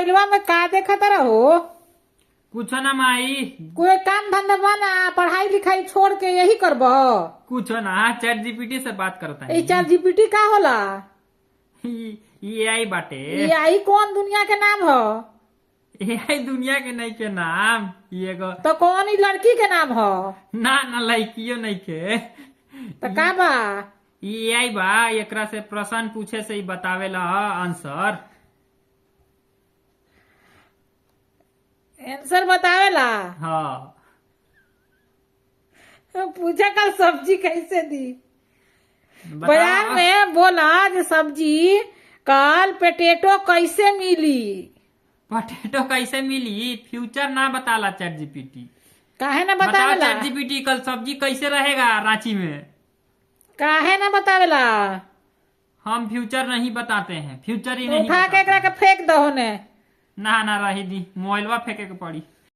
मोबाइलवा में का देखत रहो? कुछ ना माई, कोई काम धंधा बना, पढ़ाई लिखाई छोड़ के यही करब? कुछ ना, चैट जीपीटी से बात करता ए चैट जीपीटी का होला? एआई बाटे। एआई कौन दुनिया के नाम हो? एआई दुनिया के नहीं के नाम, ये एगो तो कौन ई लड़की के नाम हो? ना लड़कियों नहीं के। तो का बा? एआई बा, एकरा से प्रश्न पूछे से ही बतावेला आंसर। आंसर बतावेला? हाँ। पूछा कल सब्जी कैसे दी? बताओ। बाजार में बोला जो सब्जी कल पोटैटो कैसे मिली? पोटैटो कैसे मिली? फ्यूचर ना बताला चैट जीपीटी। काहे ना बताओ बतावेला? चैट जीपीटी, कल सब्जी कैसे रहेगा रांची में? काहे ना बतावेला? हम फ्यूचर नहीं बताते हैं, फ्यूचर ही नहीं उठा के बताते एकरा के फेंक दो ने। ना रही दी, मोबाइलवा फेंके के पड़ी।